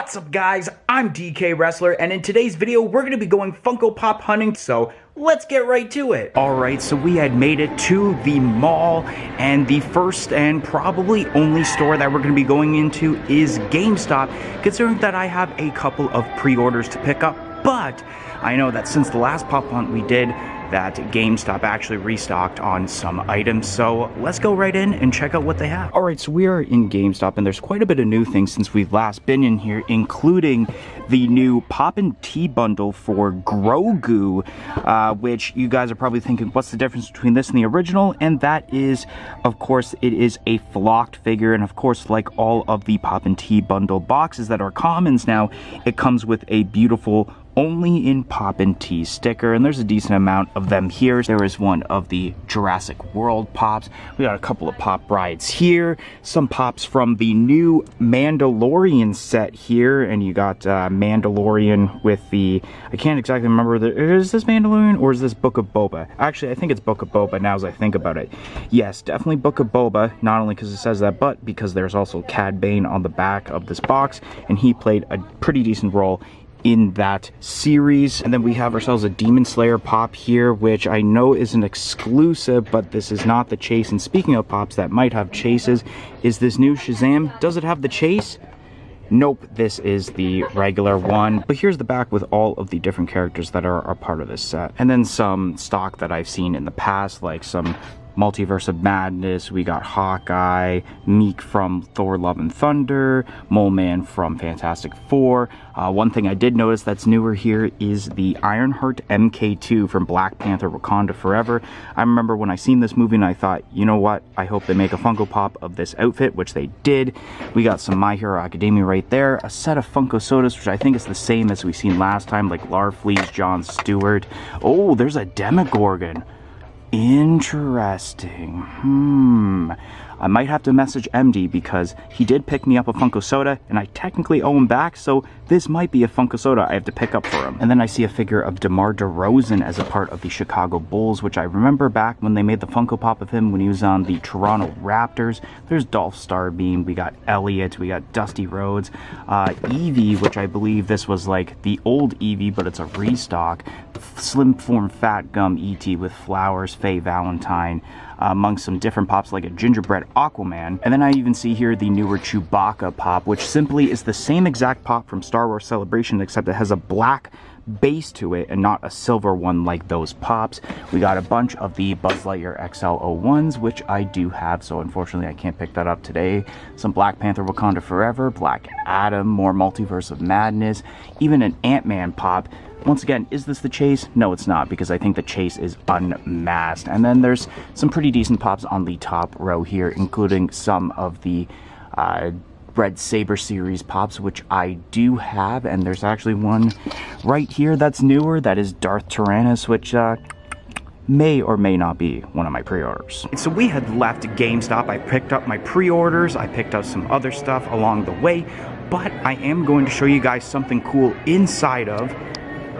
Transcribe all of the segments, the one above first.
What's up guys, I'm DK Wrestler, and in today's video we're going to be going Funko Pop hunting, so let's get right to it. Alright, so we had made it to the mall, and the first and probably only store that we're going to be going into is GameStop, considering that I have a couple of pre-orders to pick up, but I know that since the last Pop Hunt we did, that GameStop actually restocked on some items, so let's go right in and check out what they have. Alright, so we are in GameStop, and there's quite a bit of new things since we've last been in here, including the new Pop and Tea bundle for Grogu, which you guys are probably thinking, what's the difference between this and the original? And that is, of course, it is a flocked figure, and of course, like all of the Pop and Tea bundle boxes that are commons now, it comes with a beautiful only in Pop and Tea sticker, and there's a decent amount of them here. There is one of the Jurassic World pops. We got a couple of pop rides here, some pops from the new Mandalorian set here, and you got Mandalorian with the, I can't exactly remember, is this Mandalorian or is this Book of Boba? Actually, I think it's Book of Boba now as I think about it. Yes, definitely Book of Boba, not only because it says that, but because there's also Cad Bane on the back of this box, and he played a pretty decent role in that series. And then we have ourselves a Demon Slayer pop here, which I know is an exclusive, but this is not the chase. And speaking of pops that might have chases, is this new Shazam? Does it have the chase? Nope, this is the regular one. But here's the back with all of the different characters that are part of this set. And then some stock that I've seen in the past, like some Multiverse of Madness. We got Hawkeye, Meek from Thor Love and Thunder, Mole Man from Fantastic Four. One thing I did notice that's newer here is the Ironheart MK2 from Black Panther Wakanda Forever. I remember when I seen this movie and I thought, you know what, I hope they make a Funko Pop of this outfit, which they did. We got some My Hero Academia right there, a set of Funko Sodas, which I think is the same as we seen last time, like Larfleeze, Jon Stewart. Oh, there's a Demogorgon. Interesting. I might have to message MD because he did pick me up a Funko Soda and I technically owe him back, so this might be a Funko Soda I have to pick up for him. And then I see a figure of DeMar DeRozan as a part of the Chicago Bulls, which I remember back when they made the Funko Pop of him when he was on the Toronto Raptors. There's Dolph Starbeam, we got Elliott, we got Dusty Rhodes, Eevee, which I believe this was like the old Eevee, but it's a restock. Slim Form Fat Gum E.T. with flowers, Faye Valentine, among some different pops like a gingerbread Aquaman. And then I even see here the newer Chewbacca pop, which simply is the same exact pop from Star Wars Celebration, except it has a black base to it and not a silver one like those pops. We got a bunch of the Buzz Lightyear XL01s, which I do have, so unfortunately I can't pick that up today. Some Black Panther Wakanda Forever, Black Adam, more Multiverse of Madness, even an Ant-Man pop. Once again, is this the chase? No, it's not, because I think the chase is unmasked. And then there's some pretty decent pops on the top row here, including some of the Red Saber series pops, which I do have, and there's actually one right here that's newer, that is Darth Tyrannus, which may or may not be one of my pre-orders. So we had left GameStop, I picked up my pre-orders, I picked up some other stuff along the way, but I am going to show you guys something cool inside of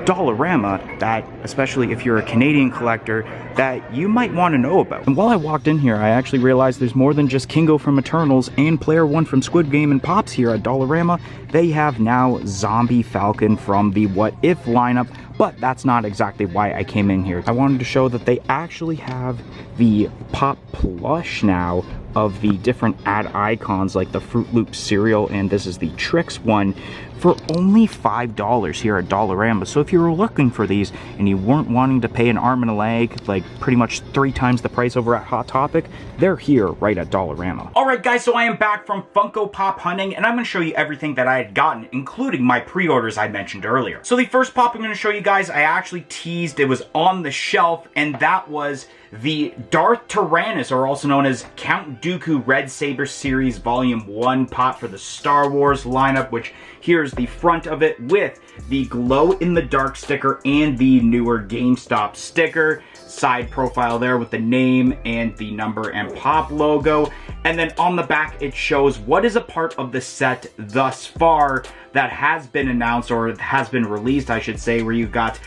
Dollarama that, especially if you're a Canadian collector, that you might want to know about. And while I walked in here, I actually realized there's more than just Kingo from Eternals and Player One from Squid Game and Pops here at Dollarama. They have now Zombie Falcon from the What If lineup, but that's not exactly why I came in here. I wanted to show that they actually have the Pop plush now of the different ad icons like the Fruit Loop cereal, and this is the Trix one, for only $5 here at Dollarama. So if you were looking for these and you weren't wanting to pay an arm and a leg, like pretty much 3 times the price over at Hot Topic, they're here right at Dollarama. Alright guys, so I am back from Funko Pop Hunting, and I'm going to show you everything that I had gotten, including my pre-orders I mentioned earlier. So the first pop I'm going to show you guys, I actually teased, it was on the shelf, and that was the Darth Tyrannus, or also known as Count Dooku Red Saber Series Volume 1 pop for the Star Wars lineup, which here's the front of it with the glow-in-the-dark sticker and the newer GameStop sticker. Side profile there with the name and the number and pop logo. And then on the back, it shows what is a part of the set thus far that has been announced, or has been released, I should say, where you've got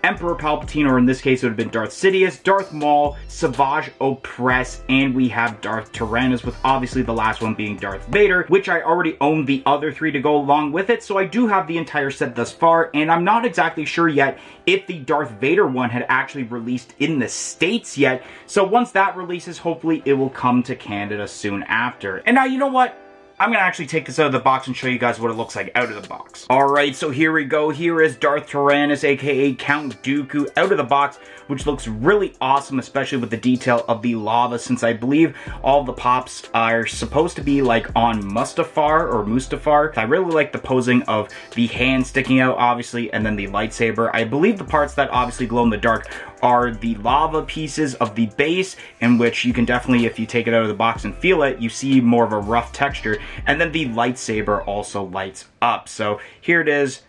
Emperor Palpatine, or in this case it would have been Darth Sidious, Darth Maul, Savage Opress, and we have Darth Tyrannus, with obviously the last one being Darth Vader, which I already own the other 3 to go along with it, so I do have the entire set thus far, and I'm not exactly sure yet if the Darth Vader one had actually released in the States yet, so once that releases, hopefully it will come to Canada soon after. And now, you know what? I'm going to actually take this out of the box and show you guys what it looks like out of the box. Alright, so here we go. Here is Darth Tyrannus, aka Count Dooku, out of the box, which looks really awesome, especially with the detail of the lava, since I believe all the pops are supposed to be like on Mustafar. I really like the posing of the hand sticking out, obviously, and then the lightsaber. I believe the parts that obviously glow in the dark are the lava pieces of the base, in which you can definitely, if you take it out of the box and feel it, you see more of a rough texture, and then the lightsaber also lights up. So here it is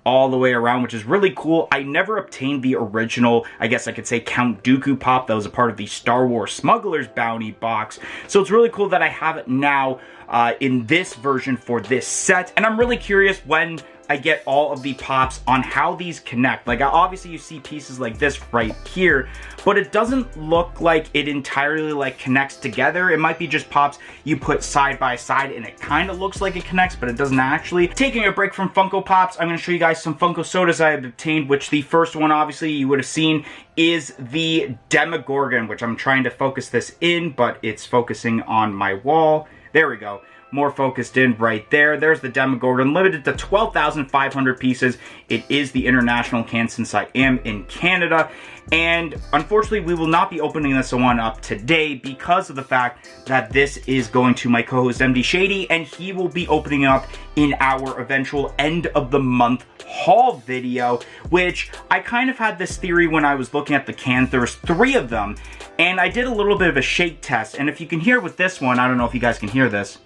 all the way around, which is really cool. I never obtained the original, I guess I could say, Count Dooku pop that was a part of the Star Wars Smuggler's Bounty box, so it's really cool that I have it now in this version for this set, and I'm really curious when I get all of the pops on how these connect. Like, obviously you see pieces like this right here, but it doesn't look like it entirely like connects together. It might be just pops you put side by side and it kind of looks like it connects, but it doesn't actually. Taking a break from Funko Pops, I'm going to show you guys some Funko Sodas I have obtained, which the first one obviously you would have seen is the Demogorgon, which I'm trying to focus this in, but it's focusing on my wall. There we go. More focused in right there. There's the Demogorgon, limited to 12,500 pieces. It is the international can since I am in Canada. And unfortunately, we will not be opening this one up today because of the fact that this is going to my co-host MD Shady, and he will be opening up in our eventual end of the month haul video, which I kind of had this theory when I was looking at the cans. There was 3 of them, and I did a little bit of a shake test. And if you can hear with this one, I don't know if you guys can hear this.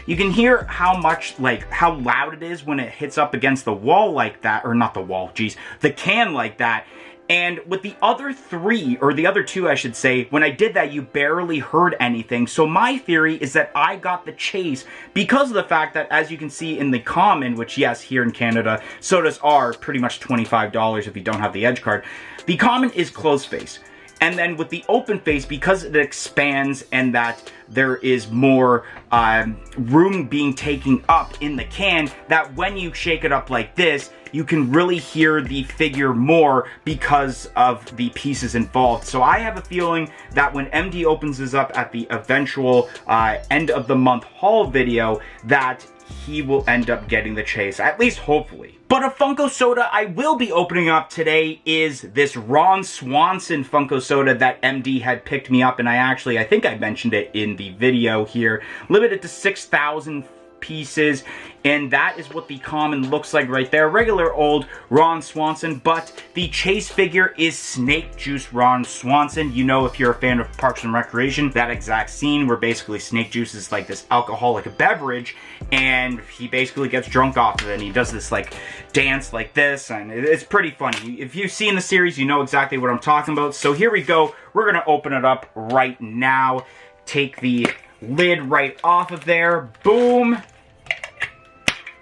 You can hear how much, like, how loud it is when it hits up against the wall like that, or not the wall, geez, the can like that. And with the other 3, or the other 2 I should say, when I did that you barely heard anything. So my theory is that I got the chase because of the fact that, as you can see in the common, which yes, here in Canada, sodas are pretty much $25 if you don't have the edge card. The common is closed face. And then with the open face, because it expands and that there is more room being taken up in the can, that when you shake it up like this, you can really hear the figure more because of the pieces involved. So I have a feeling that when MD opens this up at the eventual end of the month haul video, that he will end up getting the chase, at least hopefully. But a Funko Soda I will be opening up today is this Ron Swanson Funko Soda that MD had picked me up, and I think I mentioned it in the video here. Limited to 6,000 pieces, and that is what the common looks like right there. Regular old Ron Swanson, but the chase figure is Snake Juice Ron Swanson. You know, if you're a fan of Parks and Recreation, that exact scene where basically Snake Juice is like this alcoholic beverage, and he basically gets drunk off of it, and he does this like dance like this, and it's pretty funny. If you've seen the series, you know exactly what I'm talking about. So here we go. We're gonna open it up right now. Take the lid right off of there. Boom.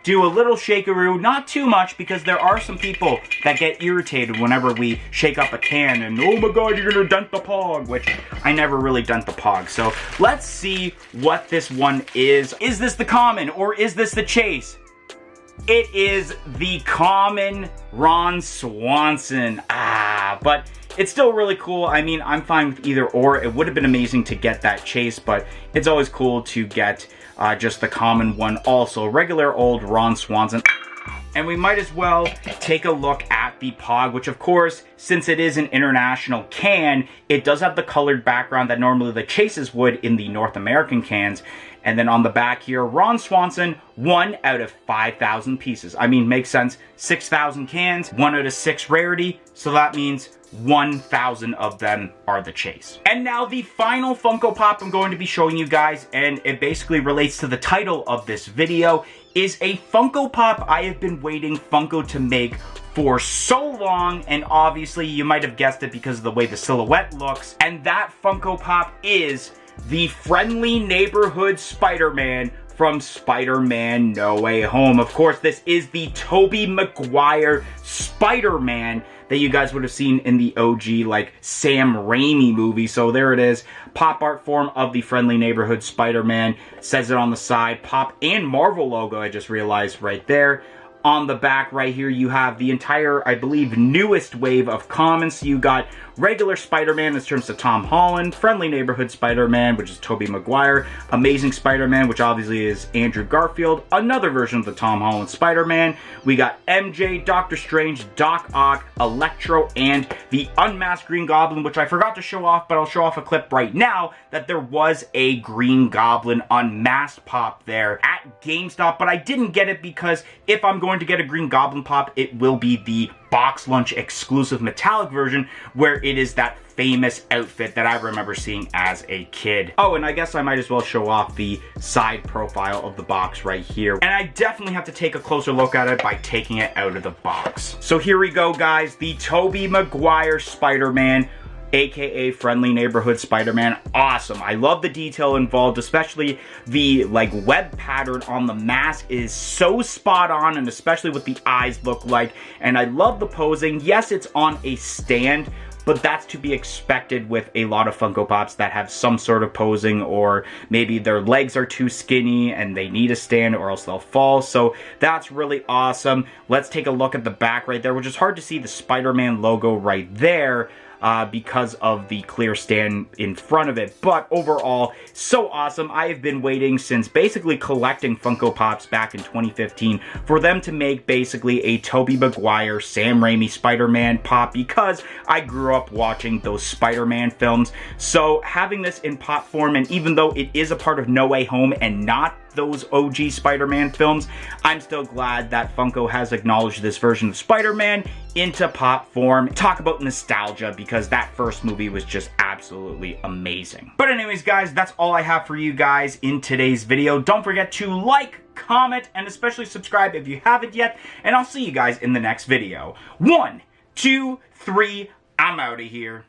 Do a little shakeroo, not too much, because there are some people that get irritated whenever we shake up a can and, oh my god, you're gonna dent the pog, which I never really dent the pog. So let's see what this one is. Is this the common or is this the chase? It is the common Ron Swanson. But it's still really cool. I mean, I'm fine with either or. It would have been amazing to get that chase, but it's always cool to get just the common one also. Regular old Ron Swanson. And we might as well take a look at the Pog, which of course, since it is an international can, it does have the colored background that normally the chases would in the North American cans. And then on the back here, Ron Swanson, 1 out of 5,000 pieces. I mean, makes sense. 6,000 cans, 1 out of 6 rarity. So that means 1,000 of them are the chase. And now the final Funko Pop I'm going to be showing you guys, and it basically relates to the title of this video, is a Funko Pop I have been waiting Funko to make for so long, and obviously you might have guessed it because of the way the silhouette looks, and that Funko Pop is the Friendly Neighborhood Spider-Man from Spider-Man No Way Home. Of course, this is the Tobey Maguire Spider-Man that you guys would have seen in the OG, like, Sam Raimi movie. So there it is. Pop art form of the Friendly Neighborhood Spider-Man. Says it on the side. Pop and Marvel logo, I just realized right there. On the back right here, you have the entire, I believe, newest wave of commons. So you got regular Spider-Man, this turns to Tom Holland, Friendly Neighborhood Spider-Man, which is Tobey Maguire, Amazing Spider-Man, which obviously is Andrew Garfield, another version of the Tom Holland Spider-Man. We got MJ, Doctor Strange, Doc Ock, Electro, and the Unmasked Green Goblin, which I forgot to show off, but I'll show off a clip right now that there was a Green Goblin Unmasked pop there at GameStop, but I didn't get it because if I'm going to get a Green Goblin pop, it will be the Box Lunch exclusive metallic version where it is that famous outfit that I remember seeing as a kid. Oh, and I guess I might as well show off the side profile of the box right here. And I definitely have to take a closer look at it by taking it out of the box. So here we go, guys. The Tobey Maguire Spider-Man, aka Friendly Neighborhood Spider-Man. Awesome. I love the detail involved, especially the like web pattern on the mask is so spot on, and especially what the eyes look like. And I love the posing. Yes, it's on a stand, but that's to be expected with a lot of Funko Pops that have some sort of posing, or maybe their legs are too skinny and they need a stand or else they'll fall. So that's really awesome. Let's take a look at the back right there, which is hard to see the Spider-Man logo right there. Because of the clear stand in front of it. But overall, so awesome. I have been waiting since basically collecting Funko Pops back in 2015 for them to make basically a Tobey Maguire, Sam Raimi Spider-Man pop, because I grew up watching those Spider-Man films. So having this in pop form, and even though it is a part of No Way Home and not those OG Spider-Man films, I'm still glad that Funko has acknowledged this version of Spider-Man into pop form. Talk about nostalgia, because that first movie was just absolutely amazing. But anyways, guys, that's all I have for you guys in today's video. Don't forget to like, comment, and especially subscribe if you haven't yet, and I'll see you guys in the next video. 1, 2, 3, I'm out of here.